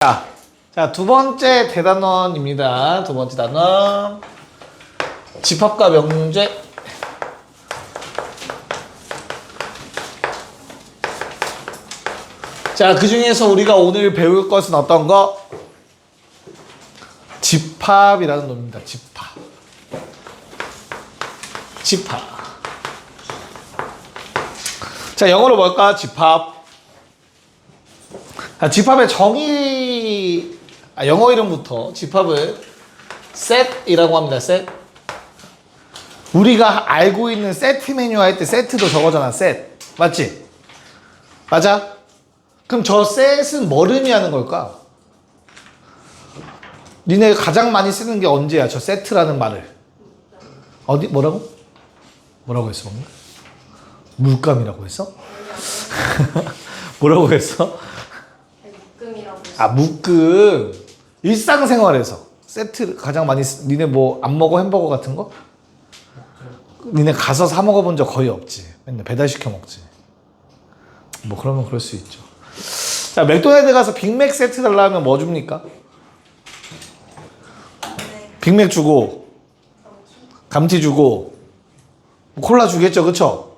자, 두 번째 대단원입니다. 두 번째 단원. 집합과 명제. 자, 그 중에서 우리가 오늘 배울 것은 어떤 거? 집합이라는 놈입니다. 집합. 집합. 자, 영어로 뭘까? 집합. 자, 집합의 정의, 영어 이름부터 집합은 set이라고 합니다. set. 우리가 알고 있는 세트 메뉴 할 때 세트도 저거잖아. set. 맞지? 맞아? 그럼 저 set은 뭘 의미하는 걸까? 니네 가장 많이 쓰는 게 언제야? 저 set라는 말을. 어디? 뭐라고? 뭐라고 했어? 방금? 물감이라고 했어? 뭐라고 했어? 묶음이라고 했어. 아, 묶음. 일상생활에서 세트 가장 많이 니네 뭐 안 먹어? 햄버거 같은 거? 니네 가서 사 먹어본 적 거의 없지. 맨날 배달시켜 먹지. 뭐 그러면 그럴 수 있죠. 자, 맥도날드 가서 빅맥 세트 달라 하면 뭐 줍니까? 네. 빅맥 주고 감튀 주고 콜라 주겠죠, 그쵸?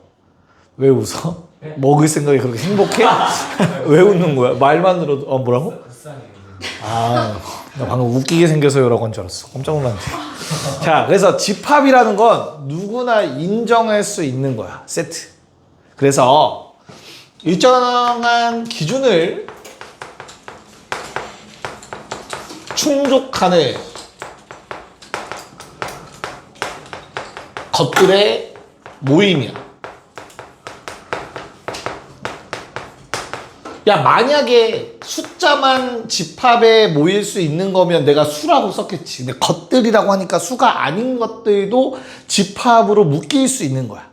왜 웃어? 먹을 생각이 그렇게 행복해? 왜 웃는 거야? 말만 들어도 뭐라고? 아, 나 방금 웃기게 생겨서요라고 한 줄 알았어. 깜짝 놀랐네. 자, 그래서 집합이라는 건 누구나 인정할 수 있는 거야. 세트. 그래서 일정한 기준을 충족하는 것들의 모임이야. 야, 만약에 숫자만 집합에 모일 수 있는 거면 내가 수라고 썼겠지. 근데 것들이라고 하니까 수가 아닌 것들도 집합으로 묶일 수 있는 거야.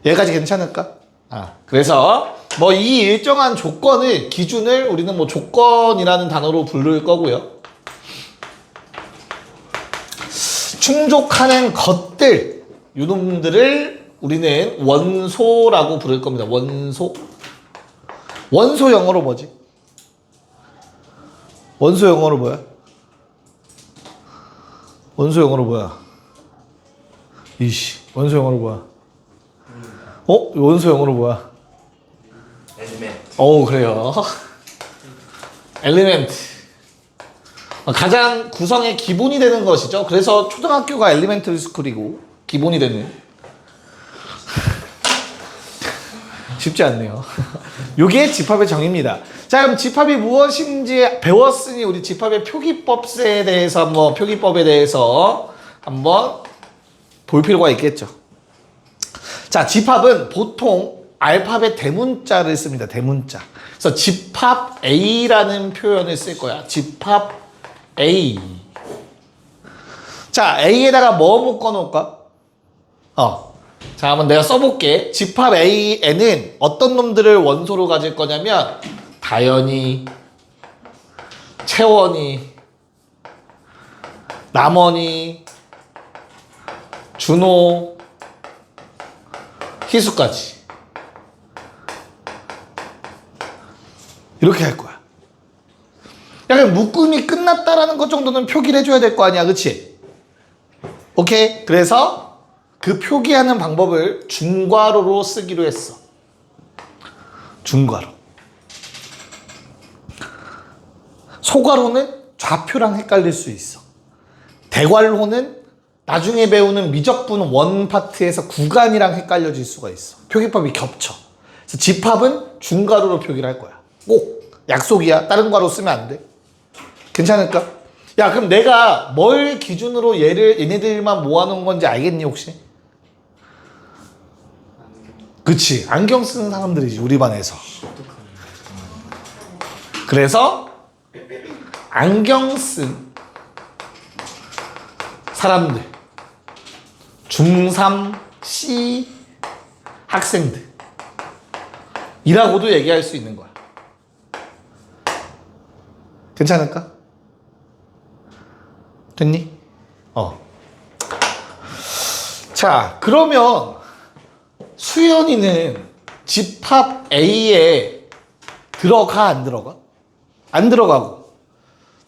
여기까지 괜찮을까? 그래서 뭐 이 일정한 조건을, 기준을 우리는 뭐 조건이라는 단어로 부를 거고요. 충족하는 것들, 요놈들을 우리는 원소라고 부를 겁니다. 원소. 원소 영어로 뭐지? 원소 영어로 뭐야? 원소 영어로 뭐야? 이씨, 원소 영어로 뭐야? 원소 영어로 뭐야? 엘리멘트. 그래요. 엘리멘트. 가장 구성의 기본이 되는 것이죠. 그래서 초등학교가 엘리멘터리 스쿨이고 기본이 되는. 쉽지 않네요. 요게 집합의 정의입니다. 자, 그럼 집합이 무엇인지 배웠으니 우리 집합의 표기법에 대해서 한번 볼 필요가 있겠죠. 자, 집합은 보통 알파벳 대문자를 씁니다. 대문자. 그래서 집합 A라는 표현을 쓸 거야. 집합 A. 자, A에다가 뭐 묶어 놓을까? 자, 한번 내가 써볼게. 집합 A에는 어떤 놈들을 원소로 가질 거냐면 다연이, 채원이, 남원이, 준호, 희수까지 이렇게 할 거야. 약간 묶음이 끝났다라는 것 정도는 표기를 해줘야 될 거 아니야, 그치? 오케이? 그래서 그 표기하는 방법을 중괄호로 쓰기로 했어. 중괄호. 소괄호는 좌표랑 헷갈릴 수 있어. 대괄호는 나중에 배우는 미적분 원 파트에서 구간이랑 헷갈려질 수가 있어. 표기법이 겹쳐. 그래서 집합은 중괄호로 표기를 할 거야. 꼭 약속이야. 다른 괄호 쓰면 안 돼. 괜찮을까? 야, 그럼 내가 뭘 기준으로 얘네들만 모아놓은 건지 알겠니, 혹시? 그치. 안경 쓰는 사람들이지, 우리 반에서. 그래서 안경 쓴 사람들, 중3, C 학생들 이라고도 얘기할 수 있는 거야. 괜찮을까? 됐니? 자, 그러면 수연이는 집합 A에 들어가 안 들어가? 안 들어가고.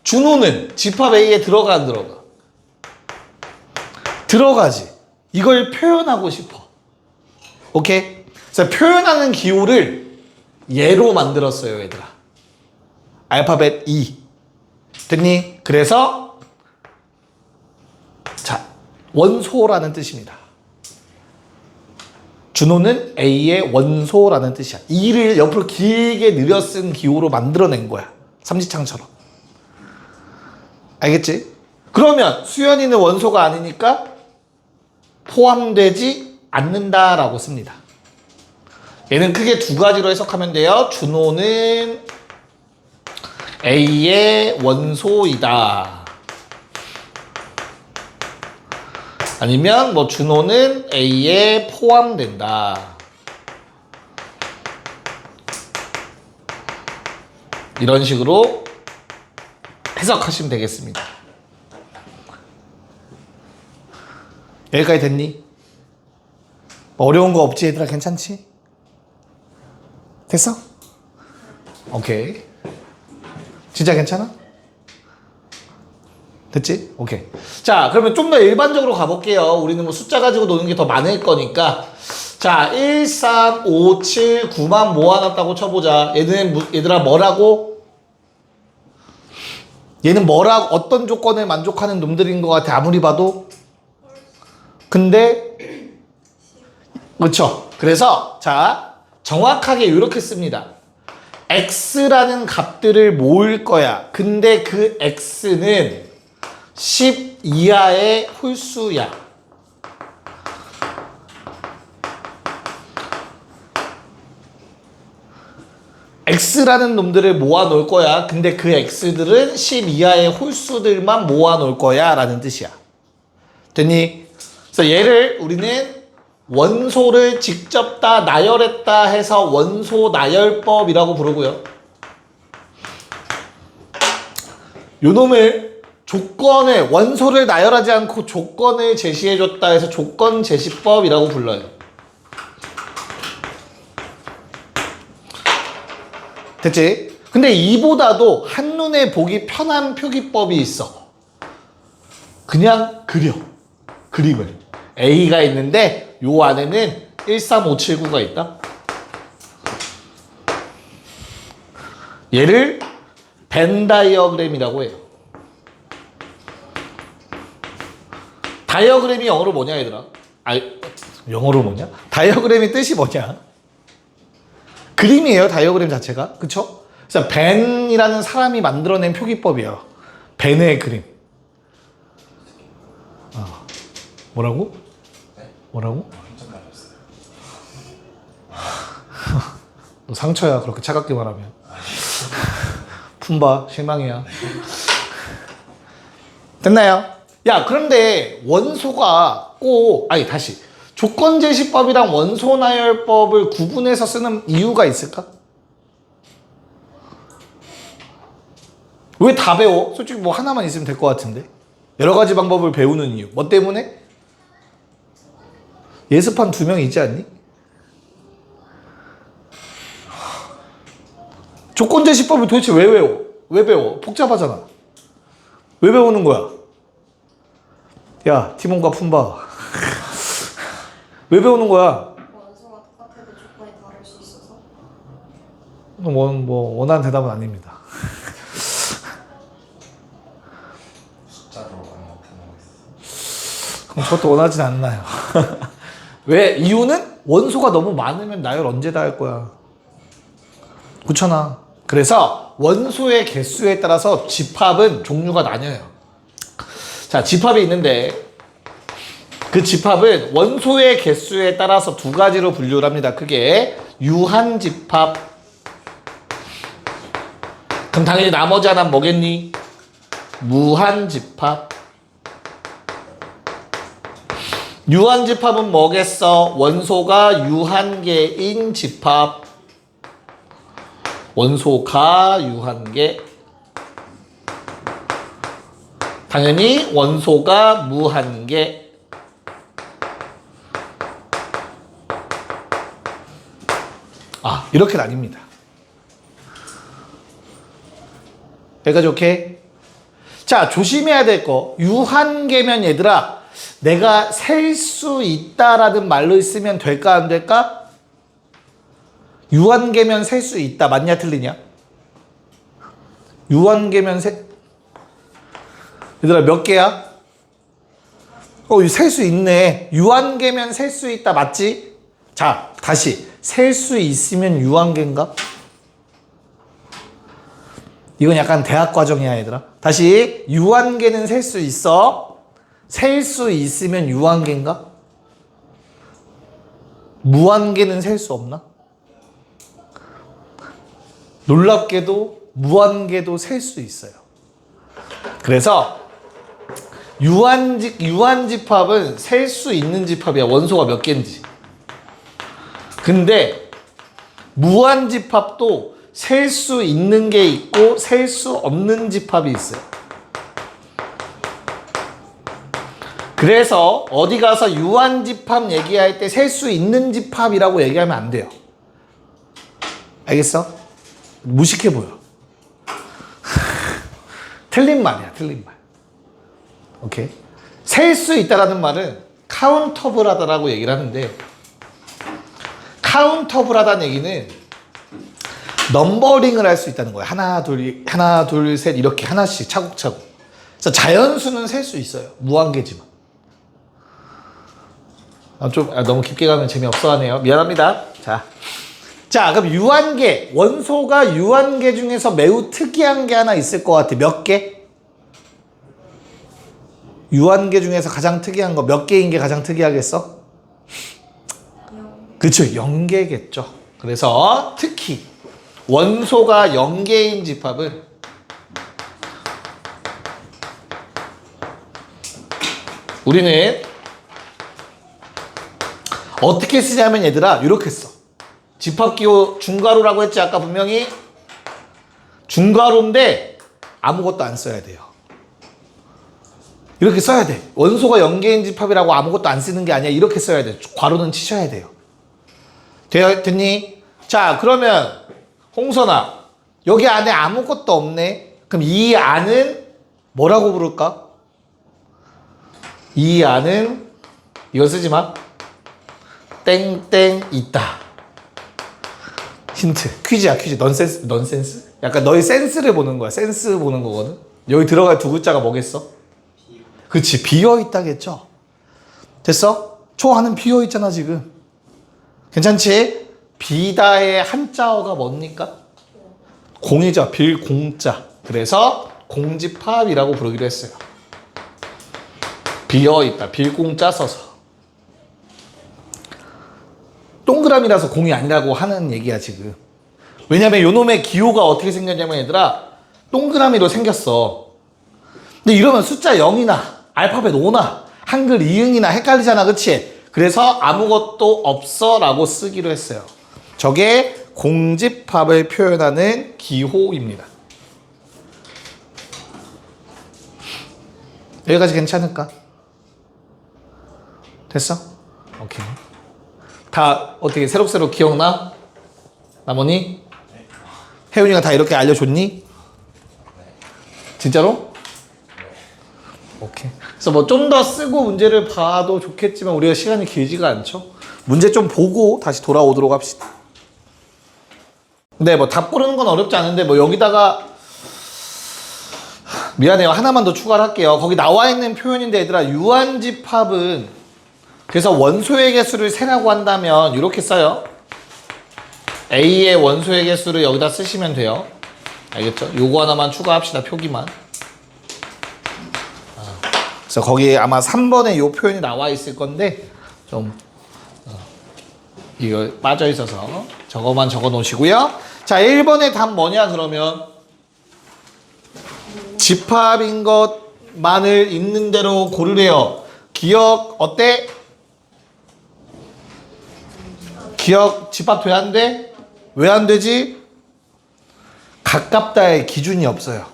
준호는 집합 A에 들어가 안 들어가? 들어가지. 이걸 표현하고 싶어. 오케이? 그래서 표현하는 기호를 얘로 만들었어요, 얘들아. 알파벳 E. 됐니? 그래서 자, 원소라는 뜻입니다. 준호는 A의 원소라는 뜻이야. E를 옆으로 길게 늘여 쓴 기호로 만들어낸 거야. 삼지창처럼. 알겠지? 그러면 수연이는 원소가 아니니까 포함되지 않는다라고 씁니다. 얘는 크게 두 가지로 해석하면 돼요. 준호는 A의 원소이다. 아니면 뭐 준호는 A에 포함된다. 이런 식으로 해석하시면 되겠습니다. 여기까지 됐니? 어려운 거 없지 얘들아? 괜찮지? 됐어? 오케이. 진짜 괜찮아? 됐지? 오케이. 자, 그러면 좀 더 일반적으로 가볼게요. 우리는 뭐 숫자 가지고 노는 게 더 많을 거니까. 자, 1, 3, 5, 7, 9만 모아놨다고 쳐보자. 얘들아 뭐라고? 얘는 뭐라고, 어떤 조건을 만족하는 놈들인 것 같아, 아무리 봐도? 근데, 그렇죠. 그래서, 자, 정확하게 이렇게 씁니다. x라는 값들을 모을 거야. 근데 그 x는 10 이하의 홀수야. x라는 놈들을 모아 놓을 거야. 근데 그 x들은 10 이하의 홀수들만 모아 놓을 거야 라는 뜻이야. 됐니? 그래서 얘를 우리는 원소를 직접 다 나열했다 해서 원소 나열법이라고 부르고요. 요 놈을 조건을, 원소를 나열하지 않고 조건을 제시해줬다 해서 조건 제시법이라고 불러요. 됐지? 근데 이보다도 한눈에 보기 편한 표기법이 있어. 그냥 그려. 그림을. A가 있는데 요 안에는 13579가 있다. 얘를 벤 다이어그램이라고 해요. 다이어그램이 영어로 뭐냐 얘들아? 영어로 뭐냐? 다이어그램이 뜻이 뭐냐? 그림이에요, 다이어그램 자체가. 그쵸? 그래서 벤이라는 사람이 만들어낸 표기법이에요. 벤의 그림. 뭐라고? 뭐라고? 너 상처야, 그렇게 차갑게 말하면. 품바, 실망이야. 됐나요? 야, 그런데 원소가 다시. 조건제시법이랑 원소나열법을 구분해서 쓰는 이유가 있을까? 왜 다 배워? 솔직히 뭐 하나만 있으면 될 것 같은데. 여러 가지 방법을 배우는 이유. 뭐 때문에? 예습한 2명 있지 않니? 조건제시법을 도대체 왜 외워? 왜 배워? 복잡하잖아. 왜 배우는 거야? 야, 티몬과 품바. 왜 배우는 거야? 원소가 똑같아도 조건이 다를 수 있어서. 원하는 대답은 아닙니다. 숫자로 안 나타나고 있어. 그럼 저것도 원하진 않나요? 왜? 이유는 원소가 너무 많으면 나열 언제 다 할 거야. 그렇잖아. 그래서 원소의 개수에 따라서 집합은 종류가 나뉘어요. 자, 집합이 있는데 그 집합은 원소의 개수에 따라서 2가지로 분류를 합니다. 크게 유한집합. 그럼 당연히 나머지 하나는 뭐겠니? 무한집합. 유한집합은 뭐겠어? 원소가 유한개인 집합. 원소가 유한개. 당연히 원소가 무한개. 이렇게 나뉩니다. 여기까지 오케이? 자, 조심해야 될 거. 유한계면 얘들아, 내가 셀 수 있다라는 말로 쓰면 될까 안 될까? 유한계면 셀 수 있다. 맞냐 틀리냐? 유한계면 얘들아 몇 개야? 셀 수 있네. 유한계면 셀 수 있다. 맞지? 자, 다시. 셀 수 있으면 유한계인가? 이건 약간 대학 과정이야, 얘들아. 다시. 유한계는 셀 수 있어. 셀 수 있으면 유한계인가? 무한계는 셀 수 없나? 놀랍게도 무한계도 셀 수 있어요. 그래서 유한집합은 셀 수 있는 집합이야. 원소가 몇 개인지. 근데 무한집합도 셀 수 있는 게 있고 셀 수 없는 집합이 있어요. 그래서 어디 가서 유한집합 얘기할 때 셀 수 있는 집합이라고 얘기하면 안 돼요. 알겠어? 무식해 보여. 틀린 말이야, 틀린 말. 오케이? 셀 수 있다라는 말은 카운터블하다라고 얘기를 하는데, 카운터블하다는 얘기는 넘버링을 할 수 있다는 거야. 하나, 둘, 셋 이렇게 하나씩 차곡차곡. 그래서 자연수는 셀 수 있어요. 무한계지만. 너무 깊게 가면 재미없어 하네요. 미안합니다. 자, 그럼 유한계. 원소가 유한계 중에서 매우 특이한 게 하나 있을 것 같아. 몇 개? 유한계 중에서 가장 특이한 거 몇 개인 게 가장 특이하겠어? 그쵸, 0개겠죠. 그래서 특히 원소가 0개인 집합은 우리는 어떻게 쓰냐면 얘들아 이렇게 써. 집합기호 중괄호라고 했지 아까 분명히. 중괄호인데 아무것도 안 써야 돼요. 이렇게 써야 돼. 원소가 0개인 집합이라고 아무것도 안 쓰는 게 아니야. 이렇게 써야 돼. 괄호는 치셔야 돼요. 됐니? 자, 그러면 홍선아, 여기 안에 아무것도 없네. 그럼 이 안은 뭐라고 부를까? 이 안은 이거 쓰지 마. 땡땡 있다. 힌트. 퀴즈야, 퀴즈. 넌센스? 약간 너의 센스를 보는 거야. 센스 보는 거거든. 여기 들어갈 두 글자가 뭐겠어? 그치, 비어있다겠죠? 됐어? 초하는 비어있잖아, 지금. 괜찮지? 비다의 한자어가 뭡니까? 공이죠. 빌공자. 그래서 공집합이라고 부르기로 했어요. 비어있다. 빌공자 써서. 동그라미라서 공이 아니라고 하는 얘기야, 지금. 왜냐면 요놈의 기호가 어떻게 생겼냐면 얘들아, 동그라미로 생겼어. 근데 이러면 숫자 0이나 알파벳 5나 한글 이응이나 헷갈리잖아, 그치? 그래서 아무것도 없어 라고 쓰기로 했어요. 저게 공집합을 표현하는 기호입니다. 여기까지 괜찮을까? 됐어? 오케이. 다 어떻게 새록새록 기억나? 나머니? 혜윤이가 다 이렇게 알려줬니? 진짜로? 오케이. 그래서 뭐 좀 더 쓰고 문제를 봐도 좋겠지만 우리가 시간이 길지가 않죠. 문제 좀 보고 다시 돌아오도록 합시다. 네, 뭐 답 고르는 건 어렵지 않은데 뭐 여기다가 미안해요. 하나만 더 추가를 할게요. 거기 나와 있는 표현인데 얘들아, 유한집합은 그래서 원소의 개수를 세라고 한다면 이렇게 써요. A의 원소의 개수를 여기다 쓰시면 돼요. 알겠죠? 요거 하나만 추가합시다. 표기만. 그래서 거기에 아마 3번에 요 표현이 나와 있을 건데 좀 이거 빠져 있어서 저거만 적어 놓으시고요. 자, 1번의 답 뭐냐 그러면 집합인 것만을 있는 대로 고르래요. 기억 어때? 기억 집합 돼 안 돼? 왜 안 되지? 가깝다의 기준이 없어요.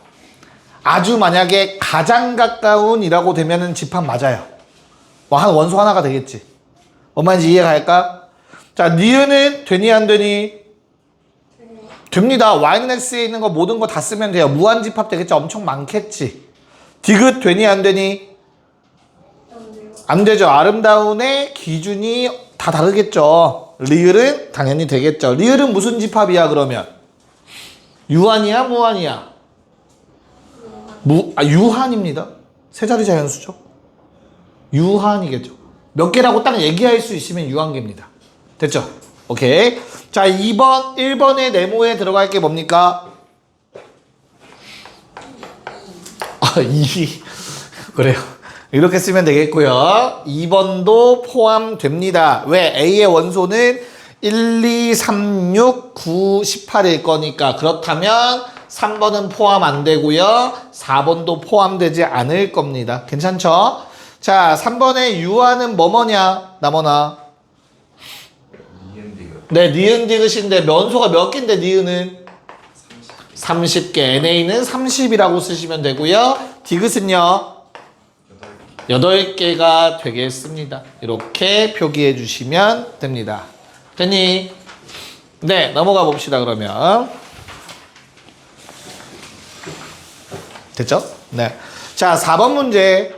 아주 만약에 가장 가까운이라고 되면은 집합 맞아요. 뭐 한 원소 하나가 되겠지. 뭔 말인지 이해가 갈까? 자, 니은은 되니 안 되니? 됩니다. y는 x에 있는 거 모든 거 다 쓰면 돼요. 무한집합 되겠죠? 엄청 많겠지. 디귿 되니 안 되니? 안 되죠. 아름다운의 기준이 다 다르겠죠. 리을은 당연히 되겠죠. 리을은 무슨 집합이야 그러면? 유한이야 무한이야? 유한입니다. 세 자리 자연수죠. 유한이겠죠. 몇 개라고 딱 얘기할 수 있으면 유한계입니다. 됐죠? 오케이. 자, 2번, 1번의 네모에 들어갈 게 뭡니까? 2. 그래요. 이렇게 쓰면 되겠고요. 2번도 포함됩니다. 왜? A의 원소는 1, 2, 3, 6, 9, 18일 거니까. 그렇다면 3번은 포함 안 되고요. 4번도 포함되지 않을 겁니다. 괜찮죠? 자, 3번의 유한은 뭐뭐냐? 나머나. 네, 니은 디귿인데 면소가 몇 개인데 니은은? 30개. NA는 30이라고 쓰시면 되고요. 디귿은요? 8개가 되겠습니다. 이렇게 표기해 주시면 됩니다. 됐니? 네, 넘어가 봅시다 그러면. 됐죠? 네. 자, 4번 문제.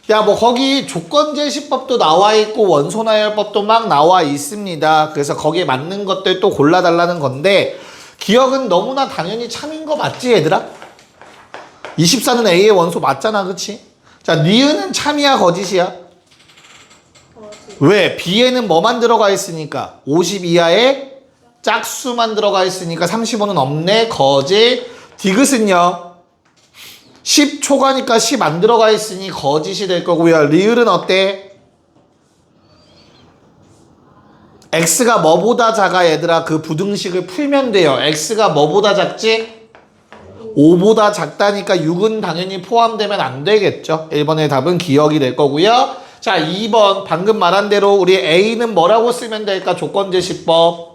야, 뭐 거기 조건제시법도 나와 있고 원소나열법도 막 나와 있습니다. 그래서 거기에 맞는 것들 또 골라달라는 건데 기억은 너무나 당연히 참인 거 맞지 얘들아? 24는 A의 원소 맞잖아, 그치? 자, 니은은 참이야 거짓이야? 왜? B에는 뭐만 들어가 있으니까 50 이하의 짝수만 들어가 있으니까 35는 없네. 거짓. 디귿은요 10 초과니까 10 안 들어가 있으니 거짓이 될 거고요. 리을은 어때? x가 뭐보다 작아 얘들아? 그 부등식을 풀면 돼요. x가 뭐보다 작지? 5보다 작다니까 6은 당연히 포함되면 안 되겠죠. 1번의 답은 기억이 될 거고요. 자, 2번 방금 말한 대로 우리 A는 뭐라고 쓰면 될까? 조건제시법.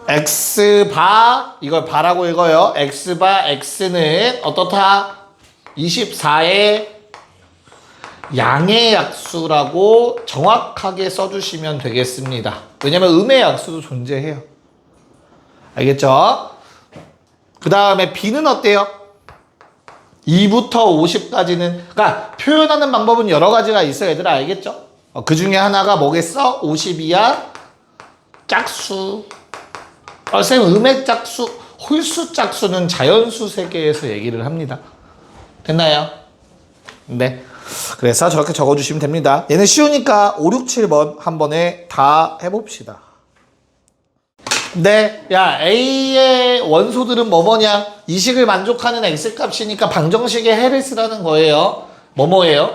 x바, 이걸 바라고 읽어요. x바 x는 어떻다? 24의 양의 약수라고 정확하게 써주시면 되겠습니다. 왜냐면 음의 약수도 존재해요. 알겠죠? 그 다음에 B는 어때요? 2부터 50까지는 그러니까 표현하는 방법은 여러 가지가 있어요. 얘들아 알겠죠? 그 중에 하나가 뭐겠어? 50 이하 짝수. 쌤 음의 짝수, 홀수 짝수는 자연수 세계에서 얘기를 합니다. 됐나요? 네. 그래서 저렇게 적어주시면 됩니다. 얘는 쉬우니까 5, 6, 7번 한 번에 다 해봅시다. 네, 야 A의 원소들은 뭐뭐냐? 이 식을 만족하는 X값이니까 방정식의 해를 쓰라는 거예요. 뭐뭐예요?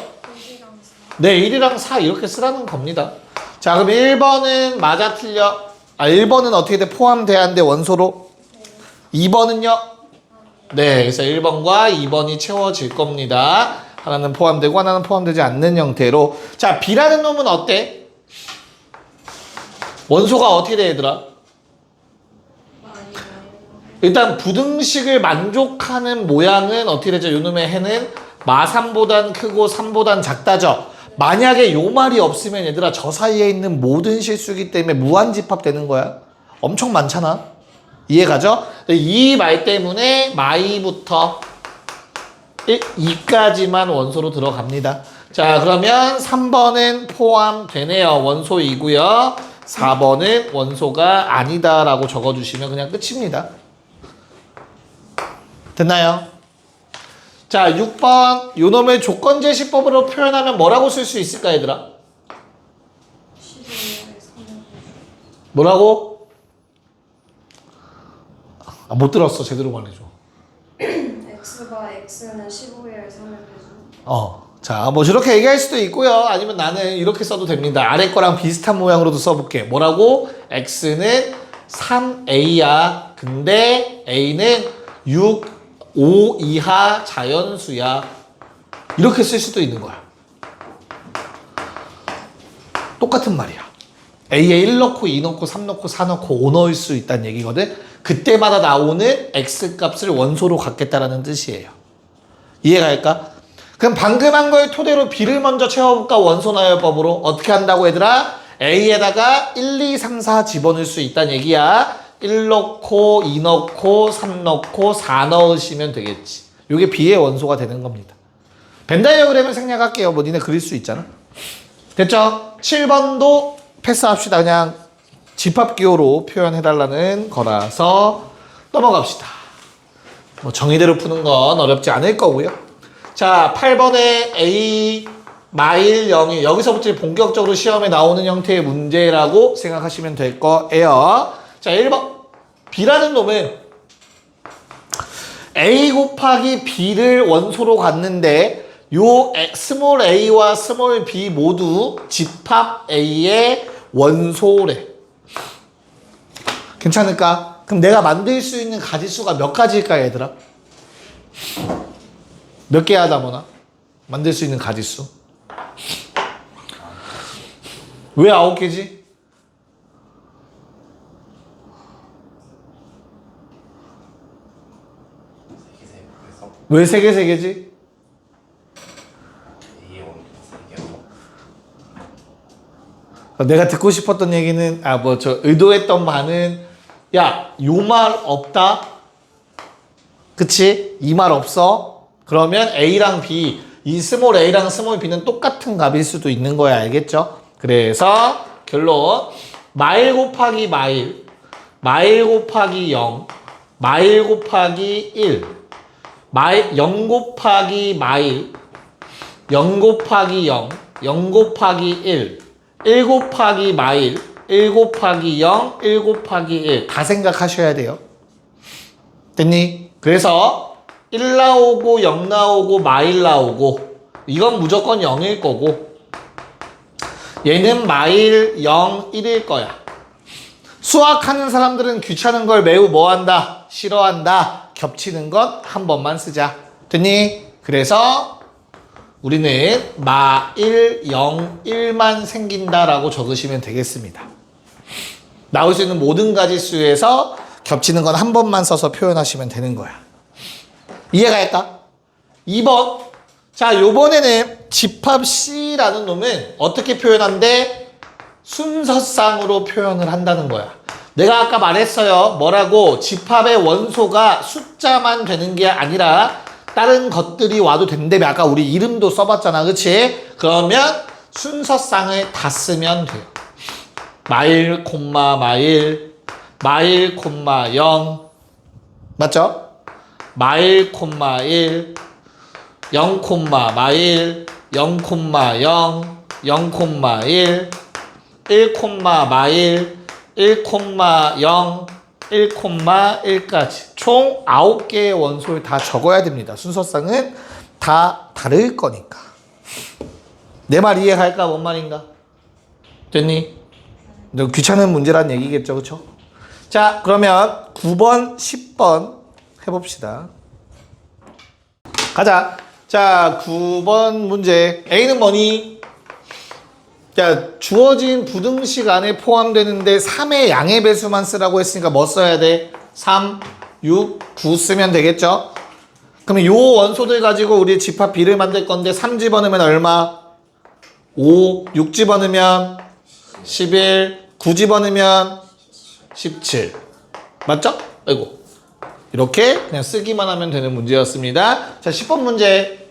네, 1이랑 4 이렇게 쓰라는 겁니다. 자, 그럼 1번은 맞아 틀려? 1번은 어떻게 돼? 포함돼야 하는데 원소로? 2번은요? 네, 그래서 1번과 2번이 채워질 겁니다. 하나는 포함되고 하나는 포함되지 않는 형태로. 자, B라는 놈은 어때? 원소가 어떻게 돼 얘들아? 일단 부등식을 만족하는 모양은 어떻게 되죠? 요놈의 해는 마3보단 크고 3보단 작다죠? 만약에 요 말이 없으면 얘들아 저 사이에 있는 모든 실수기 때문에 무한집합 되는 거야. 엄청 많잖아. 이해가죠? 이 말 때문에 마이부터 2까지만 원소로 들어갑니다. 자, 그러면 3번은 포함되네요. 원소이고요. 4번은 원소가 아니다라고 적어주시면 그냥 끝입니다. 됐나요? 자, 6번 요놈을 조건제시법으로 표현하면 뭐라고 쓸 수 있을까 얘들아? 뭐라고? 못 들었어. 제대로 말해줘. x바 x는 15의 3을 빼줘. 자, 뭐 저렇게 얘기할 수도 있고요. 아니면 나는 이렇게 써도 됩니다. 아래 거랑 비슷한 모양으로도 써볼게. 뭐라고? x는 3a야. 근데 a는 6, 5 이하 자연수야. 이렇게 쓸 수도 있는 거야. 똑같은 말이야. A에 1 넣고 2 넣고 3 넣고 4 넣고 5 넣을 수 있다는 얘기거든. 그때마다 나오는 X값을 원소로 갖겠다라는 뜻이에요. 이해가 갈까? 그럼 방금 한 걸 토대로 B를 먼저 채워볼까? 원소나열법으로. 어떻게 한다고 얘들아? A에다가 1, 2, 3, 4 집어넣을 수 있다는 얘기야. 1 넣고 2 넣고 3 넣고 4 넣으시면 되겠지. 이게 B의 원소가 되는 겁니다. 벤 다이어그램을 생략할게요. 뭐 니네 그릴 수 있잖아. 됐죠? 7번도 패스합시다. 그냥 집합기호로 표현해달라는 거라서 넘어갑시다. 뭐 정의대로 푸는 건 어렵지 않을 거고요. 자, 8번에 A 마일 0이 여기서부터 본격적으로 시험에 나오는 형태의 문제라고 생각하시면 될 거예요. 자, 1번 B라는 놈은 A 곱하기 B를 원소로 갖는데 요 스몰 a와 스몰 b 모두 집합 A의 원소래. 괜찮을까? 그럼 내가 만들 수 있는 가지수가 몇 가지일까 얘들아? 몇 개야 다모나? 만들 수 있는 가지수 왜 9개지? 왜 3개 3개지? 내가 듣고 싶었던 얘기는 의도했던 바는 야, 요 말 없다? 그치? 이 말 없어? 그러면 A랑 B 이 스몰 a랑 스몰 b는 똑같은 값일 수도 있는 거야. 알겠죠? 그래서 결론 마일 곱하기 마일 곱하기 0 마일 곱하기 1 0 곱하기 마일 0 곱하기 0 0 곱하기 1 곱하기 마일 1 곱하기 0 1 곱하기 1 다 생각하셔야 돼요. 됐니? 그래서 1 나오고 0 나오고 마일 나오고 이건 무조건 0일 거고 얘는 마일 0 1일 거야. 수학하는 사람들은 귀찮은 걸 매우 뭐한다? 싫어한다. 겹치는 것 한 번만 쓰자. 됐니? 그래서 우리는 마일 0 1만 생긴다라고 적으시면 되겠습니다. 나올 수 있는 모든 가지수에서 겹치는 건 한 번만 써서 표현하시면 되는 거야. 이해가 할까? 2번. 자, 요번에는 집합 C라는 놈은 어떻게 표현한대? 순서상으로 표현을 한다는 거야. 내가 아까 말했어요. 뭐라고? 집합의 원소가 숫자만 되는 게 아니라 다른 것들이 와도 된다며. 아까 우리 이름도 써봤잖아. 그치? 그러면 순서상을 다 쓰면 돼요. 마일, 콤마, 마일, 마일, 콤마, 0. 맞죠? 마일, 콤마, 1, 0, 콤마, 마일, 0, 콤마, 0, 0, 콤마, 1, 1, 콤마, 마일, 1, 콤마, 0, 1, 콤마, 1까지. 총 9개의 원소를 다 적어야 됩니다. 순서상은 다 다를 거니까. 내 말 이해갈까? 뭔 말인가? 됐니? 너 귀찮은 문제란 얘기겠죠, 그쵸? 자, 그러면 9번, 10번 해봅시다. 가자. 자, 9번 문제. A는 뭐니? 자, 주어진 부등식 안에 포함되는데 3의 양의 배수만 쓰라고 했으니까 뭐 써야 돼? 3, 6, 9 쓰면 되겠죠? 그러면 요 원소들 가지고 우리 집합 B를 만들 건데 3 집어넣으면 얼마? 5, 6 집어넣으면 11, 9 집어넣으면 17. 맞죠? 아이고. 이렇게 그냥 쓰기만 하면 되는 문제였습니다. 자, 10번 문제.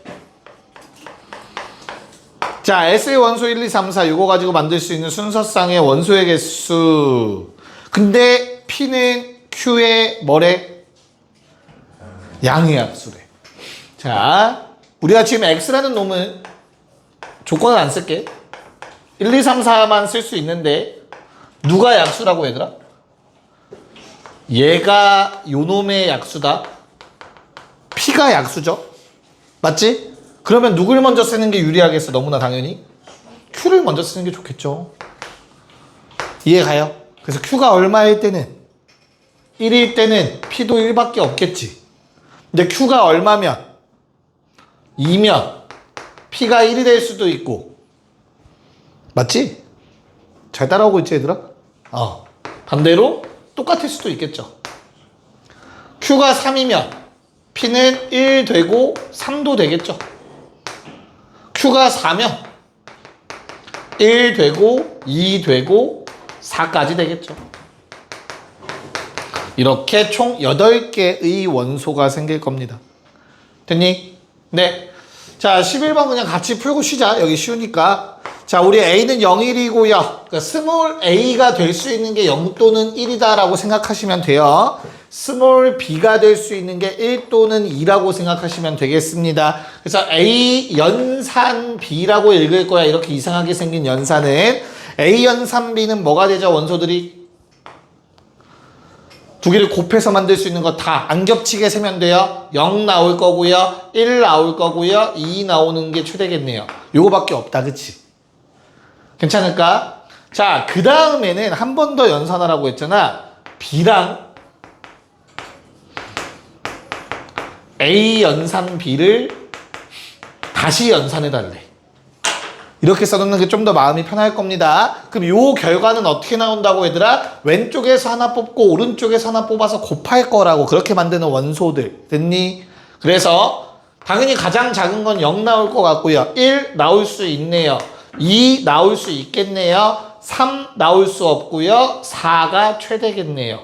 자, S의 원소 1, 2, 3, 4 이거 가지고 만들 수 있는 순서상의 원소의 개수. 근데 P는 Q의 뭐래? 양의 합수래. 자, 우리가 지금 X라는 놈은 조건을 안 쓸게. 1, 2, 3, 4만 쓸 수 있는데 누가 약수라고 얘들아? 얘가 요 놈의 약수다. P가 약수죠. 맞지? 그러면 누굴 먼저 쓰는 게 유리하겠어? 너무나 당연히 Q를 먼저 쓰는 게 좋겠죠. 이해가요? 그래서 Q가 얼마일 때는 1일 때는 P도 1밖에 없겠지. 근데 Q가 얼마면 2면 P가 1이 될 수도 있고. 맞지? 잘 따라오고 있지 얘들아? 반대로 똑같을 수도 있겠죠. Q가 3이면 P는 1 되고 3도 되겠죠. Q가 4면 1 되고 2 되고 4까지 되겠죠. 이렇게 총 8개의 원소가 생길 겁니다. 됐니? 네. 자, 11번 그냥 같이 풀고 쉬자. 여기 쉬우니까. 자, 우리 A는 0,1이고요. 그러니까 스몰 A가 될 수 있는 게 0 또는 1이다라고 생각하시면 돼요. 스몰 B가 될 수 있는 게 1 또는 2라고 생각하시면 되겠습니다. 그래서 A 연산 B라고 읽을 거야. 이렇게 이상하게 생긴 연산은. A 연산 B는 뭐가 되죠? 원소들이? 두 개를 곱해서 만들 수 있는 거 다 안 겹치게 세면 돼요. 0 나올 거고요. 1 나올 거고요. 2 나오는 게 최대겠네요. 요거밖에 없다. 그치? 괜찮을까? 자, 그 다음에는 한 번 더 연산하라고 했잖아. B랑 A 연산 B를 다시 연산해 달래. 이렇게 써놓는 게 좀 더 마음이 편할 겁니다. 그럼 요 결과는 어떻게 나온다고 얘들아? 왼쪽에서 하나 뽑고 오른쪽에서 하나 뽑아서 곱할 거라고 그렇게 만드는 원소들. 됐니? 그래서 당연히 가장 작은 건 0 나올 것 같고요. 1 나올 수 있네요. 2 나올 수 있겠네요. 3 나올 수 없고요. 4가 최대겠네요.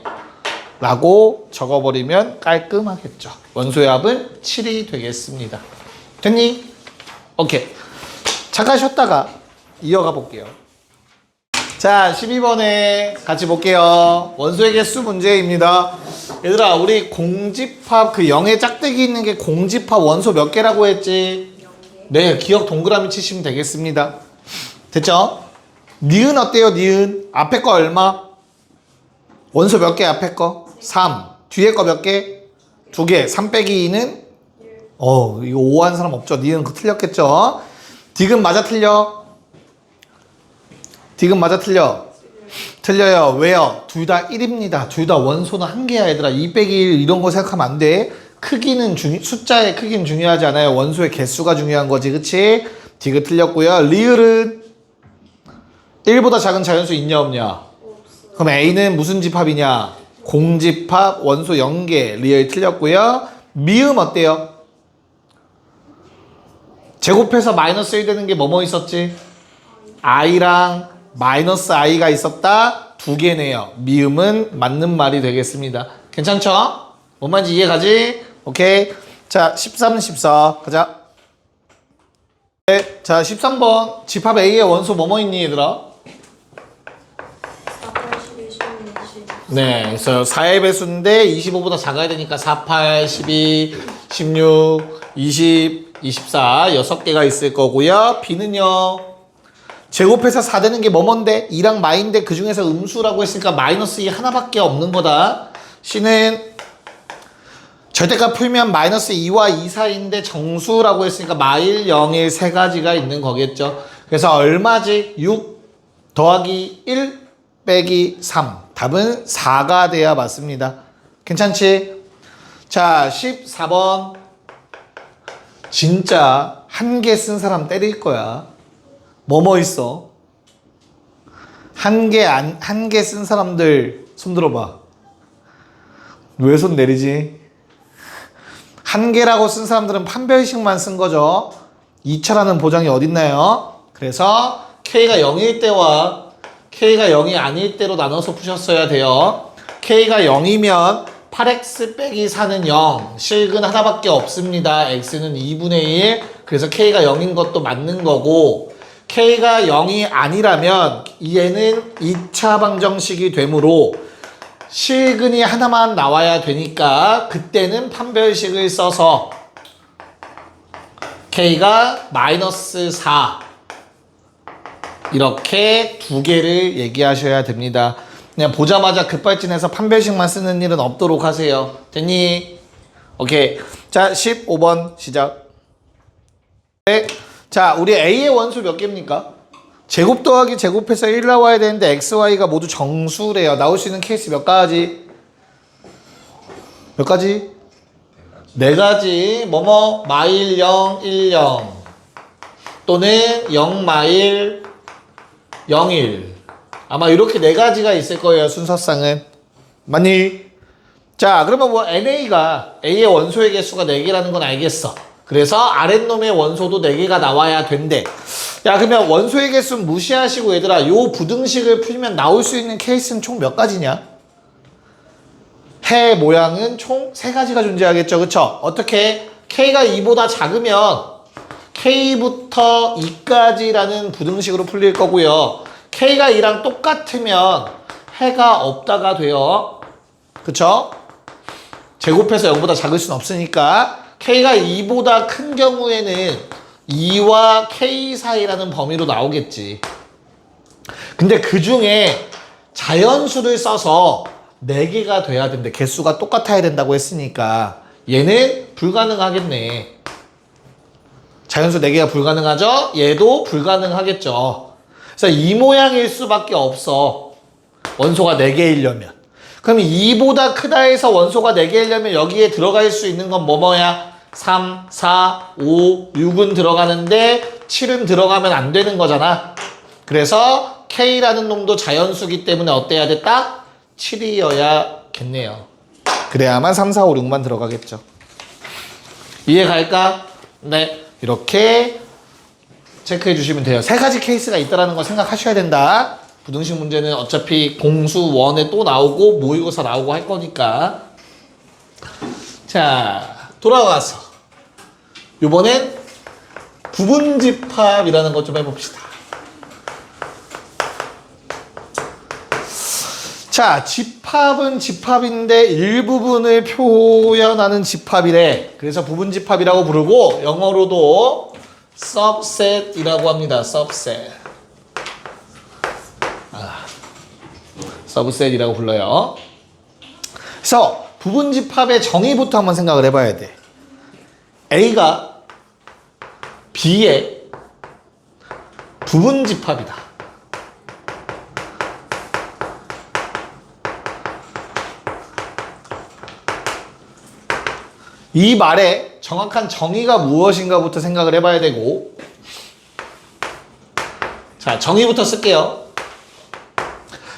라고 적어버리면 깔끔하겠죠. 원소의 합은 7이 되겠습니다. 됐니? 오케이. 잠깐 쉬었다가 이어가 볼게요. 자, 12번에 같이 볼게요. 원소의 개수 문제입니다. 얘들아, 우리 공집합 그 0의 짝대기 있는 게 공집합 원소 몇 개라고 했지? 네, 기억 동그라미 치시면 되겠습니다. 됐죠? 니은 어때요? 니은 앞에 거 얼마? 원소 몇 개 앞에 거? 3. 뒤에 거 몇 개? 2개. 3 빼기 2는? 이거 5 한 사람 없죠? 니은 그 틀렸겠죠? 디귿 맞아 틀려? 디귿 맞아 틀려? 틀려요. 왜요? 둘 다 1입니다. 둘 다 원소는 한 개야 얘들아. 2 빼기 1 이런 거 생각하면 안 돼. 크기는 숫자의 크기는 중요하지 않아요. 원소의 개수가 중요한 거지. 그치? 디귿 틀렸고요. 리을은 1보다 작은 자연수 있냐 없냐? 그럼 A는 무슨 집합이냐? 공집합 원소 0개. 리을 틀렸고요. 미음 어때요? 제곱해서 마이너스 1 되는 게 뭐뭐 있었지? i랑 마이너스 i가 있었다. 2개네요. 미음은 맞는 말이 되겠습니다. 괜찮죠? 뭔 말인지 이해가지? 오케이. 자, 13, 14 가자. 네, 자, 13번 집합 A의 원소 뭐뭐 있니 얘들아? 4, 8, 12, 16, 20. 네, 그래서 4의 배수인데 25보다 작아야 되니까 4, 8, 12, 16, 20, 24 6개가 있을 거고요. B는요. 제곱해서 4 되는 게 뭐뭔데? 2랑 마인데 그 중에서 음수라고 했으니까 마이너스 2 하나밖에 없는 거다. C는 절대값 풀면 마이너스 2와 2 사이인데 정수라고 했으니까 마일, 0일 세 가지가 있는 거겠죠. 그래서 얼마지? 6 더하기 1 빼기 3. 답은 4가 돼야 맞습니다. 괜찮지? 자, 14번. 진짜 한 개 쓴 사람 때릴 거야. 뭐뭐 있어? 한 개 쓴 사람들 손 들어봐. 왜 손 내리지? 한 개라고 쓴 사람들은 판별식만 쓴 거죠. 2차라는 보장이 어딨나요? 그래서 K가 0일 때와 K가 0이 아닐 때로 나눠서 푸셨어야 돼요. K가 0이면 8x 빼기 4는 0. 실근 하나밖에 없습니다. x는 2분의 1. 그래서 k가 0인 것도 맞는 거고 k가 0이 아니라면 얘는 2차 방정식이 되므로 실근이 하나만 나와야 되니까 그때는 판별식을 써서 k가 마이너스 4 이렇게 두 개를 얘기하셔야 됩니다. 그냥 보자마자 급발진해서 판별식만 쓰는 일은 없도록 하세요. 됐니? 오케이. 자, 15번 시작. 네. 자, 우리 A의 원소 몇 개입니까? 제곱 더하기 제곱해서 1 나와야 되는데 XY가 모두 정수래요. 나올 수 있는 케이스 몇 가지? 몇 가지? 네 가지. 뭐뭐 마일 0, 1, 0 또는 0 마일 0, 1 아마 이렇게 네 가지가 있을 거예요. 순서상은. 맞니? 자, 그러면 뭐 NA가 A의 원소의 개수가 4개라는 건 알겠어. 그래서 아랫놈의 원소도 4개가 나와야 된대. 야, 그러면 원소의 개수는 무시하시고 얘들아 요 부등식을 풀면 나올 수 있는 케이스는 총 몇 가지냐? 해 모양은 총 3가지가 존재하겠죠. 그쵸? 어떻게? K가 2보다 작으면 K부터 2까지라는 부등식으로 풀릴 거고요. K가 2랑 똑같으면 해가 없다가 돼요. 그쵸? 제곱해서 0보다 작을 순 없으니까 K가 2보다 큰 경우에는 2와 K 사이라는 범위로 나오겠지. 근데 그 중에 자연수를 써서 4개가 돼야 된대. 개수가 똑같아야 된다고 했으니까 얘는 불가능하겠네. 자연수 4개가 불가능하죠? 얘도 불가능하겠죠. 그래서 이 모양일 수밖에 없어. 원소가 4개이려면. 그럼 2보다 크다 해서 원소가 4개이려면 여기에 들어갈 수 있는 건 뭐야? 3, 4, 5, 6은 들어가는데 7은 들어가면 안 되는 거잖아. 그래서 K라는 놈도 자연수기 때문에 어때야 돼? 딱 7이어야겠네요. 그래야만 3, 4, 5, 6만 들어가겠죠. 이해 갈까? 네. 이렇게 체크해 주시면 돼요. 3가지 케이스가 있다는 거 생각하셔야 된다. 부등식 문제는 어차피 공수 1에 또 나오고 모의고사 나오고 할 거니까. 자, 돌아와서 이번엔 부분집합이라는 것 좀 해봅시다. 자, 집합은 집합인데 일부분을 표현하는 집합이래. 그래서 부분집합이라고 부르고 영어로도 subset이라고 합니다. subset. subset이라고 불러요. 그래서 부분집합의 정의부터 한번 생각을 해봐야 돼. A가 B의 부분집합이다. 이 말의 정확한 정의가 무엇인가부터 생각을 해봐야 되고, 자, 정의부터 쓸게요.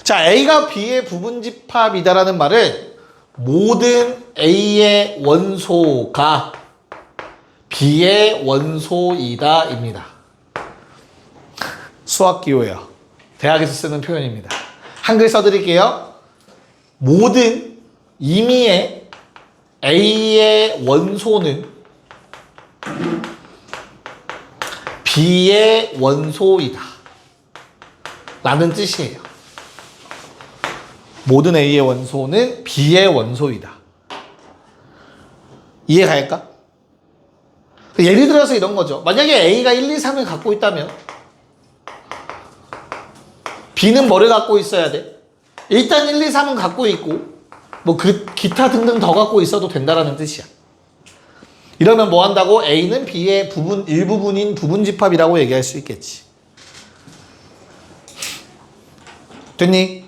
자, A가 B의 부분집합이다라는 말은 모든 A의 원소가 B의 원소이다 입니다. 수학 기호예요. 대학에서 쓰는 표현입니다. 한글 써드릴게요. 모든 임의의 A의 원소는 B의 원소이다 라는 뜻이에요. 모든 A의 원소는 B의 원소이다. 이해 갈까? 예를 들어서 이런 거죠. 만약에 A가 1, 2, 3을 갖고 있다면 B는 뭐를 갖고 있어야 돼? 일단 1, 2, 3은 갖고 있고 뭐 기타 등등 더 갖고 있어도 된다라는 뜻이야. 이러면 뭐 한다고? A는 B의 일부분인 부분집합이라고 얘기할 수 있겠지. 됐니?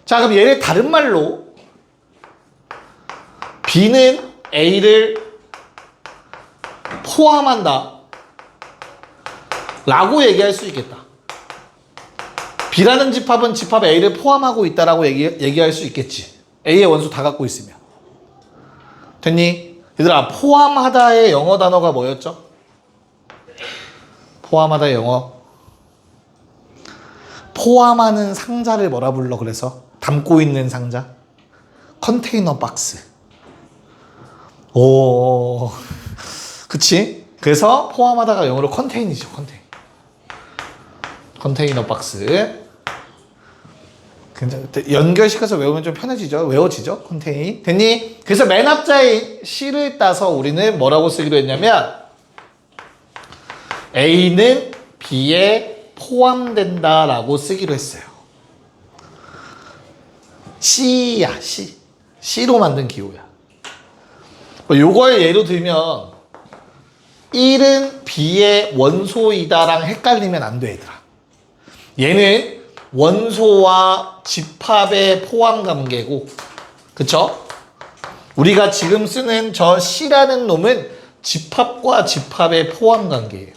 자, 그럼 얘를 다른 말로 B는 A를 포함한다 라고 얘기할 수 있겠다. B라는 집합은 집합 A를 포함하고 있다라고 얘기할 수 있겠지. A의 원소 다 갖고 있으면. 됐니? 얘들아, 포함하다의 영어 단어가 뭐였죠? 포함하다의 영어. 포함하는 상자를 뭐라 불러? 그래서 담고 있는 상자. 컨테이너 박스. 오, 그치? 그래서 포함하다가 영어로 컨테인이죠. 컨테이너 박스. 연결시켜서 외우면 좀 편해지죠? 외워지죠? 컨테인. 됐니? 그래서 맨 앞자에 C를 따서 우리는 뭐라고 쓰기로 했냐면 A는 B에 포함된다 라고 쓰기로 했어요. C야, C. C로 만든 기호야. 요걸 예로 들면 1은 B의 원소이다랑 헷갈리면 안 돼, 얘들아. 얘는 원소와 집합의 포함 관계고, 그쵸? 우리가 지금 쓰는 저 C라는 놈은 집합과 집합의 포함 관계예요.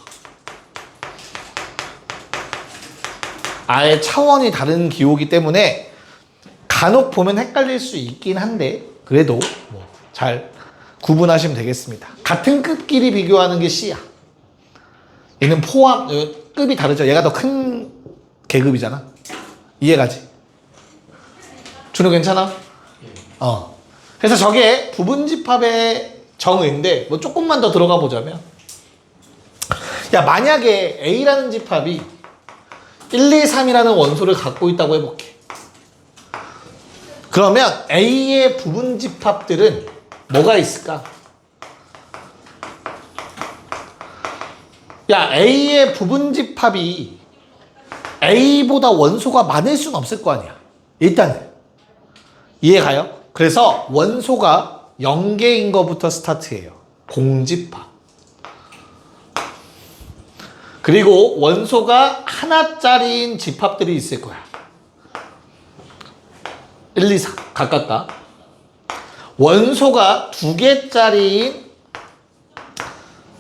아예 차원이 다른 기호이기 때문에 간혹 보면 헷갈릴 수 있긴 한데 그래도 뭐 잘 구분하시면 되겠습니다. 같은 급끼리 비교하는 게 C야. 얘는 포함, 급이 다르죠. 얘가 더 큰 계급이잖아. 이해가지? 준호 괜찮아? 그래서 저게 부분집합의 정의인데 뭐 조금만 더 들어가 보자면 야 만약에 A라는 집합이 1, 2, 3이라는 원소를 갖고 있다고 해볼게. 그러면 A의 부분집합들은 뭐가 있을까? 야 A의 부분집합이 A보다 원소가 많을 수는 없을 거 아니야. 일단은 이해가요? 그래서 원소가 0개인 거부터 스타트해요. 공집합. 그리고 원소가 하나짜리인 집합들이 있을 거야. 1, 2, 4 각각가. 원소가 2개짜리인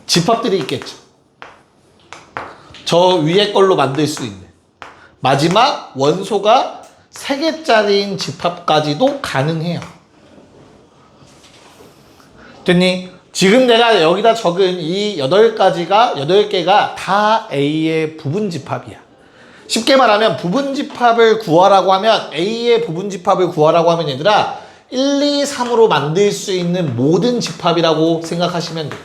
집합들이 있겠죠. 저 위에 걸로 만들 수 있는. 마지막 원소가 3개짜리인 집합까지도 가능해요. 됐니? 지금 내가 여기다 적은 이 8개가 다 A의 부분집합이야. 쉽게 말하면 부분집합을 구하라고 하면 A의 부분집합을 구하라고 하면 얘들아 1, 2, 3으로 만들 수 있는 모든 집합이라고 생각하시면 돼요.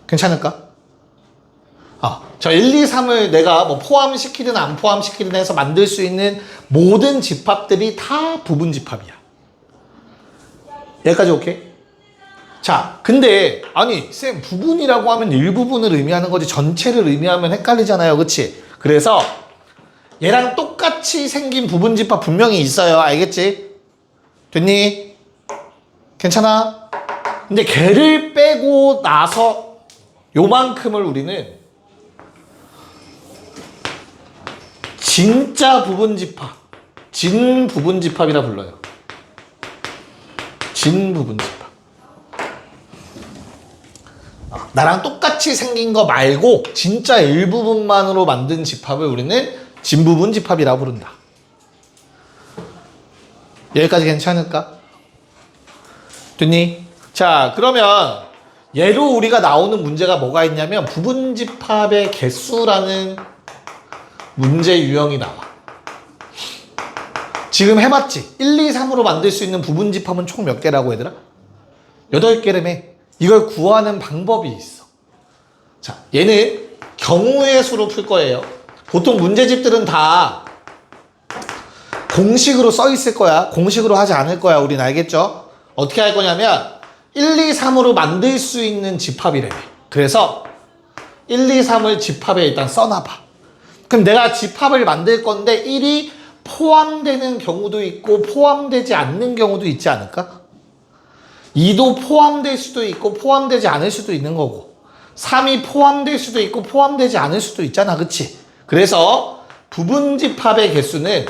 괜찮을까? 저 1, 2, 3을 내가 뭐 포함시키든 안 포함시키든 해서 만들 수 있는 모든 집합들이 다 부분집합이야. 여기까지 오케이? 자, 근데 아니 쌤 부분이라고 하면 일부분을 의미하는 거지 전체를 의미하면 헷갈리잖아요. 그치? 그래서 얘랑 똑같이 생긴 부분집합 분명히 있어요. 알겠지? 됐니? 괜찮아? 근데 걔를 빼고 나서 요만큼을 우리는 진짜 부분집합, 진부분집합이라 불러요. 진부분집합. 나랑 똑같이 생긴 거 말고 진짜 일부분만으로 만든 집합을 우리는 진부분집합이라 부른다. 여기까지 괜찮을까? 됐니? 자, 그러면 얘로 우리가 나오는 문제가 뭐가 있냐면 부분집합의 개수라는 문제 유형이 나와. 지금 해봤지? 1, 2, 3으로 만들 수 있는 부분집합은 총 몇 개라고 얘들아? 8개라며. 이걸 구하는 방법이 있어. 자, 얘는 경우의 수로 풀 거예요. 보통 문제집들은 다 공식으로 써 있을 거야. 공식으로 하지 않을 거야. 우린 알겠죠? 어떻게 할 거냐면 1, 2, 3으로 만들 수 있는 집합이래. 그래서 1, 2, 3을 집합에 일단 써놔봐. 그럼 내가 집합을 만들 건데 1이 포함되는 경우도 있고 포함되지 않는 경우도 있지 않을까? 2도 포함될 수도 있고 포함되지 않을 수도 있는 거고 3이 포함될 수도 있고 포함되지 않을 수도 있잖아. 그치? 그래서 부분집합의 개수는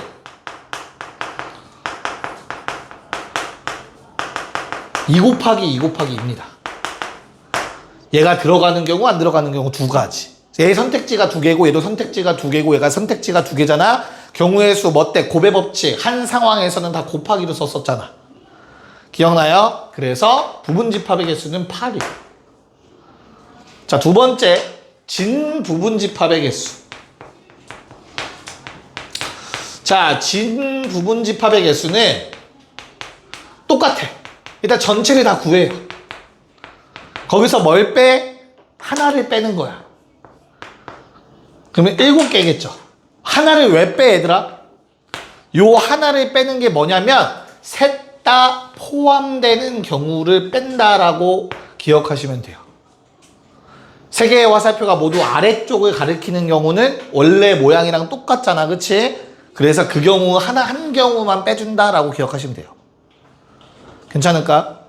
2 곱하기 2 곱하기 2입니다. 얘가 들어가는 경우 안 들어가는 경우 두 가지. 얘 선택지가 2개고 얘도 선택지가 2개고 얘가 선택지가 2개잖아. 경우의 수 뭐때? 곱의 법칙. 한 상황에서는 다 곱하기로 썼었잖아. 기억나요? 그래서 부분집합의 개수는 8이에요. 자, 두 번째 진부분집합의 개수. 자, 진부분집합의 개수는 똑같아. 일단 전체를 다 구해요. 거기서 뭘 빼? 하나를 빼는 거야. 그러면 7개겠죠. 하나를 왜 빼, 얘들아? 요 하나를 빼는 게 뭐냐면 셋 다 포함되는 경우를 뺀다라고 기억하시면 돼요. 세 개의 화살표가 모두 아래쪽을 가리키는 경우는 원래 모양이랑 똑같잖아. 그치? 그래서 그 경우 한 경우만 빼준다라고 기억하시면 돼요. 괜찮을까?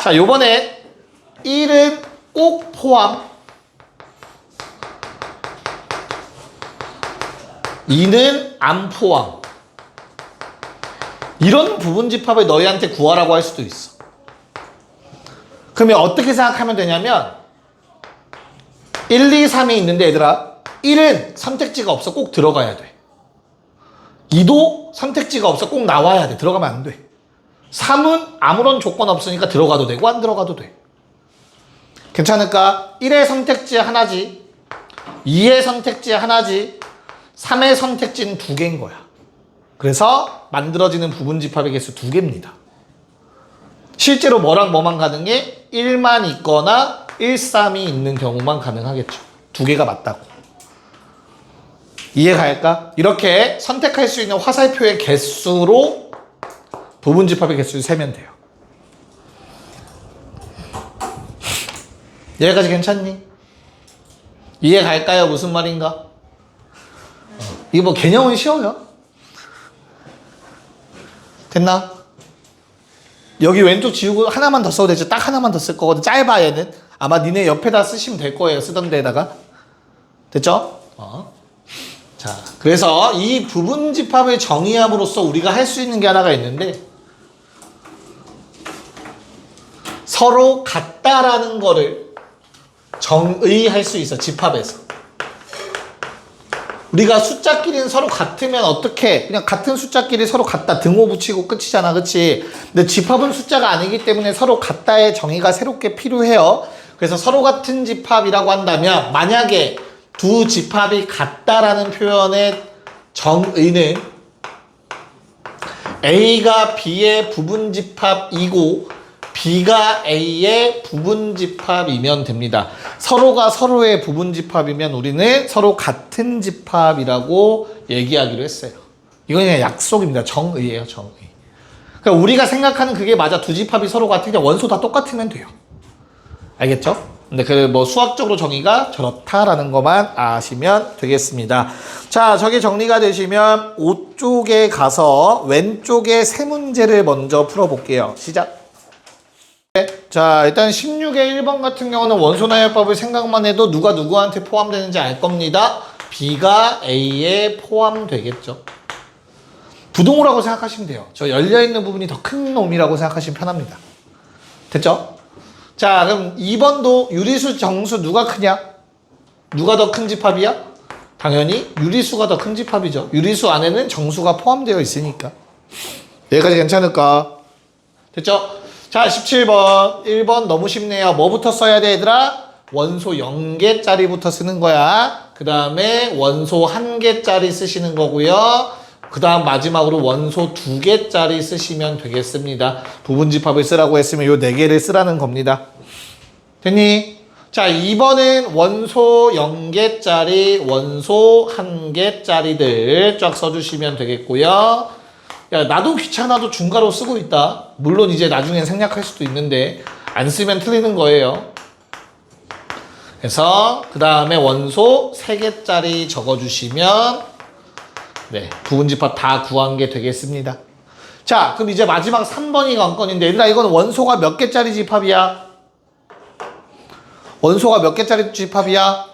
자, 요번에 1은 꼭 포함, 2는 안 포함. 이런 부분집합을 너희한테 구하라고 할 수도 있어. 그러면 어떻게 생각하면 되냐면 1, 2, 3이 있는데 얘들아 1은 선택지가 없어. 꼭 들어가야 돼. 2도 선택지가 없어. 꼭 나와야 돼. 들어가면 안 돼. 3은 아무런 조건 없으니까 들어가도 되고 안 들어가도 돼. 괜찮을까? 1의 선택지 하나지. 2의 선택지 하나지 3의 선택지는 2개인 거야. 그래서 만들어지는 부분집합의 개수 2개입니다. 실제로 뭐랑 뭐만 가능해? 1만 있거나 1, 3이 있는 경우만 가능하겠죠. 2개가 맞다고. 이해갈까? 이렇게 선택할 수 있는 화살표의 개수로 부분집합의 개수를 세면 돼요. 여기까지 괜찮니? 이해갈까요? 무슨 말인가? 이거 뭐 개념은 쉬워요. 됐나? 여기 왼쪽 지우고 하나만 더 써도 되죠. 딱 하나만 더 쓸 거거든. 짧아 얘는. 아마 니네 옆에다 쓰시면 될 거예요. 쓰던 데다가. 됐죠? 자, 그래서 이 부분집합을 정의함으로써 우리가 할 수 있는 게 하나가 있는데 서로 같다라는 거를 정의할 수 있어. 집합에서. 우리가 숫자끼리는 서로 같으면 어떻게 그냥 같은 숫자끼리 서로 같다 등호 붙이고 끝이잖아. 그치? 근데 집합은 숫자가 아니기 때문에 서로 같다의 정의가 새롭게 필요해요. 그래서 서로 같은 집합이라고 한다면 만약에 두 집합이 같다라는 표현의 정의는 A가 B의 부분집합이고 B가 A의 부분집합이면 됩니다. 서로가 서로의 부분집합이면 우리는 서로 같은 집합이라고 얘기하기로 했어요. 이건 그냥 약속입니다. 정의예요. 정의. 그러니까 우리가 생각하는 그게 맞아. 두 집합이 서로 같으면 원소 다 똑같으면 돼요. 알겠죠? 근데 그 뭐 수학적으로 정의가 저렇다라는 것만 아시면 되겠습니다. 자, 저게 정리가 되시면 5쪽에 가서 왼쪽에 세 문제를 먼저 풀어볼게요. 시작. 자, 일단 16의 1번 같은 경우는 원소나열법을 생각만 해도 누가 누구한테 포함되는지 알 겁니다. B가 A에 포함되겠죠. 부동호라고 생각하시면 돼요. 저 열려있는 부분이 더 큰 놈이라고 생각하시면 편합니다. 됐죠? 자, 그럼 2번도 유리수, 정수 누가 크냐? 누가 더 큰 집합이야? 당연히 유리수가 더 큰 집합이죠. 유리수 안에는 정수가 포함되어 있으니까. 여기까지 괜찮을까? 됐죠? 자, 17번. 1번 너무 쉽네요. 뭐부터 써야 돼, 얘들아? 원소 0개짜리부터 쓰는 거야. 그 다음에 원소 1개짜리 쓰시는 거고요. 그 다음 마지막으로 원소 2개짜리 쓰시면 되겠습니다. 부분집합을 쓰라고 했으면 요 4개를 쓰라는 겁니다. 됐니? 자, 2번은 원소 0개짜리, 원소 1개짜리들 쫙 써주시면 되겠고요. 야, 나도 귀찮아도 중괄호 쓰고 있다. 물론 이제 나중엔 생략할 수도 있는데 안 쓰면 틀리는 거예요. 그래서 그 다음에 원소 3개짜리 적어주시면 네, 부분집합 다 구한 게 되겠습니다. 자, 그럼 이제 마지막 3번이 관건인데 얘들아 이건 원소가 몇 개짜리 집합이야? 원소가 몇 개짜리 집합이야?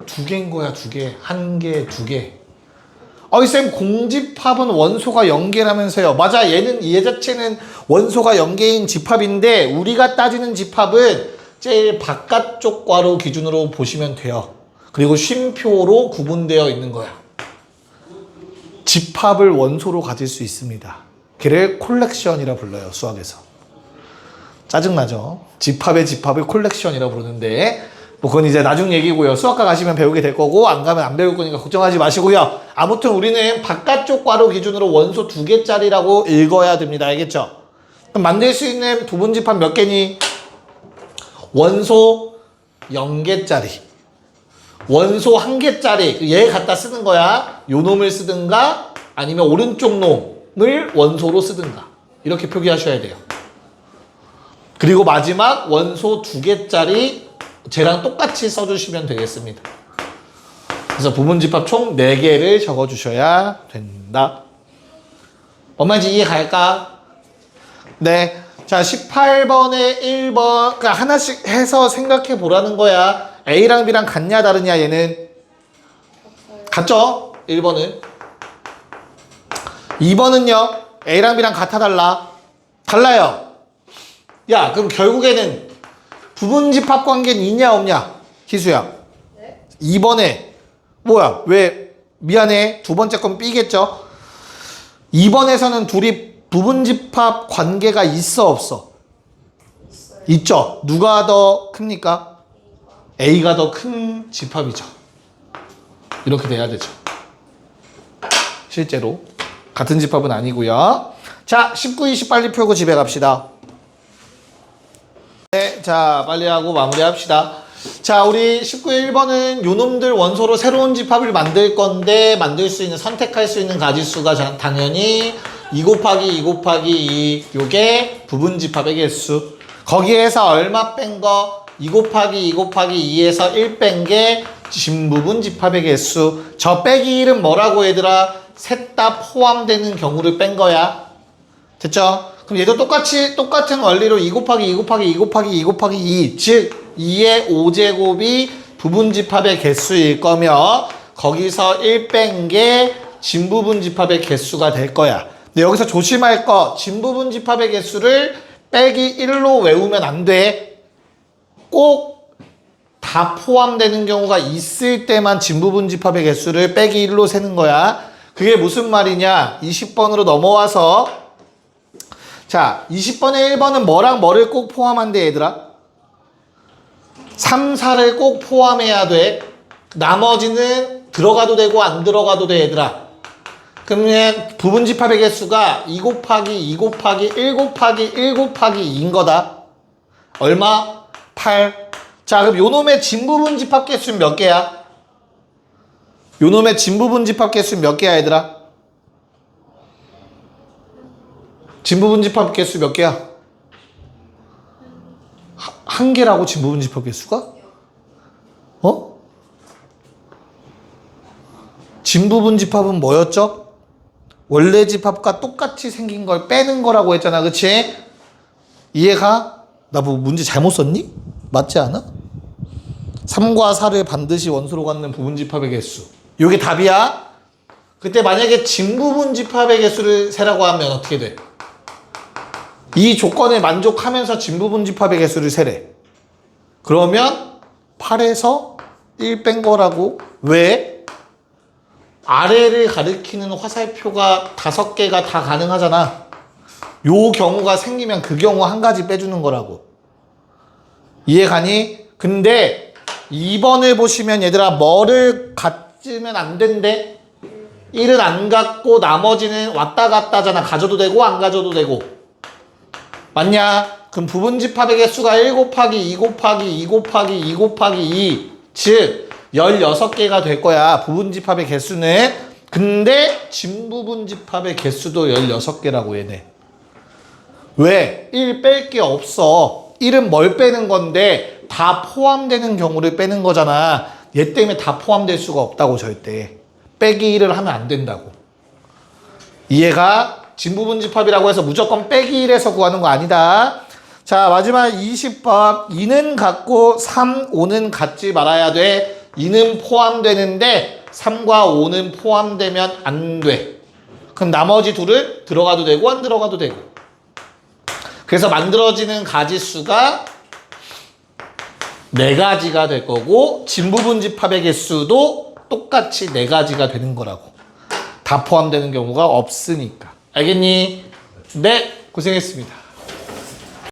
2개인 거야. 2개. 1개, 2개. 쌤 공집합은 원소가 0개라면서요. 맞아. 얘 자체는 원소가 0개인 집합인데 우리가 따지는 집합은 제일 바깥쪽 괄호 기준으로 보시면 돼요. 그리고 쉼표로 구분되어 있는 거야. 집합을 원소로 가질 수 있습니다. 걔를 콜렉션이라 불러요. 수학에서. 짜증나죠? 집합의 집합을 콜렉션이라 부르는데 뭐 그건 이제 나중 얘기고요. 수학과 가시면 배우게 될 거고 안 가면 안 배울 거니까 걱정하지 마시고요. 아무튼 우리는 바깥쪽 괄호 기준으로 원소 2개짜리라고 읽어야 됩니다. 알겠죠? 그럼 만들 수 있는 부분집합 몇 개니? 원소 0개짜리, 원소 1개짜리 얘 갖다 쓰는 거야. 요 놈을 쓰든가 아니면 오른쪽 놈을 원소로 쓰든가 이렇게 표기하셔야 돼요. 그리고 마지막 원소 2개짜리 쟤랑 똑같이 써주시면 되겠습니다. 그래서 부분집합 총 4개를 적어주셔야 된다. 뭔 말인지 이해 갈까? 네. 자, 18번에 1번 그러니까 하나씩 해서 생각해 보라는 거야. A랑 B랑 같냐 다르냐 얘는? 같죠? 1번은. 2번은요. A랑 B랑 같아 달라? 달라요. 야, 그럼 결국에는 부분집합 관계는 있냐 없냐? 희수야. 네? 2번에 뭐야? 왜 미안해. 두 번째 건 B겠죠? 2번에서는 둘이 부분집합 관계가 있어 없어? 있어요. 있죠. 누가 더 큽니까? A가 더 큰 집합이죠. 이렇게 돼야 되죠. 실제로 같은 집합은 아니고요. 자, 19, 20 빨리 풀고 집에 갑시다. 네, 자 빨리 하고 마무리합시다. 자, 우리 19, 1번은 요놈들 원소로 새로운 집합을 만들 건데 만들 수 있는 선택할 수 있는 가지수가 당연히 2 곱하기 2 곱하기 2 요게 부분 집합의 개수. 거기에서 얼마 뺀 거? 2 곱하기 2 곱하기 2에서 1 뺀 게 진부분 집합의 개수. 저 빼기 1은 뭐라고 얘들아? 셋 다 포함되는 경우를 뺀 거야. 됐죠? 그럼 얘도 똑같은 원리로 2 곱하기 2 곱하기 2 곱하기 2 곱하기 2 즉 2의 5제곱이 부분 집합의 개수일 거며 거기서 1 뺀 게 진부분 집합의 개수가 될 거야. 근데 여기서 조심할 거 진부분 집합의 개수를 빼기 1로 외우면 안 돼. 꼭 다 포함되는 경우가 있을 때만 진부분 집합의 개수를 빼기 1로 세는 거야. 그게 무슨 말이냐? 20번으로 넘어와서 자 20번에 1번은 뭐랑 뭐를 꼭 포함한대 얘들아? 3, 4를 꼭 포함해야 돼. 나머지는 들어가도 되고 안 들어가도 돼 얘들아. 그러면 부분 집합의 개수가 2 곱하기 2 곱하기 1 곱하기 1 곱하기 2인 거다. 얼마? 8. 자, 그럼 요놈의 진부분 집합 개수는 몇 개야? 요놈의 진부분 집합 개수는 몇 개야 얘들아? 진부분 집합 개수 몇 개야? 한 개라고 진부분 집합 개수가? 어? 진부분 집합은 뭐였죠? 원래 집합과 똑같이 생긴 걸 빼는 거라고 했잖아. 그치? 이해가? 나 뭐 문제 잘못 썼니? 맞지 않아? 3과 4를 반드시 원소로 갖는 부분 집합의 개수. 요게 답이야. 그때 만약에 진부분 집합의 개수를 세라고 하면 어떻게 돼? 이 조건에 만족하면서 진부분 집합의 개수를 세래. 그러면 8에서 1 뺀 거라고. 왜? 아래를 가리키는 화살표가 5개가 다 가능하잖아. 요 경우가 생기면 그 경우 한 가지 빼주는 거라고. 이해가니? 근데 2번을 보시면 얘들아 뭐를 갖으면 안 된대? 1은 안 갖고 나머지는 왔다 갔다잖아. 가져도 되고 안 가져도 되고. 맞냐? 그럼 부분 집합의 개수가 1 곱하기 2 곱하기 2 곱하기 2 곱하기 2 즉 16개가 될 거야. 부분 집합의 개수는. 근데 진부분 집합의 개수도 16개라고 얘네. 왜? 1 뺄 게 없어. 1은 뭘 빼는 건데 다 포함되는 경우를 빼는 거잖아. 얘 때문에 다 포함될 수가 없다고 절대. 빼기 1을 하면 안 된다고. 이해가? 진부분 집합이라고 해서 무조건 빼기 1에서 구하는 거 아니다. 자, 마지막 20번. 2는 같고 3, 5는 같지 말아야 돼. 2는 포함되는데 3과 5는 포함되면 안 돼. 그럼 나머지 둘은 들어가도 되고 안 들어가도 되고. 그래서 만들어지는 가지수가 4가지가 될 거고 진부분 집합의 개수도 똑같이 4가지가 되는 거라고. 다 포함되는 경우가 없으니까. 알겠니? 네, 고생했습니다.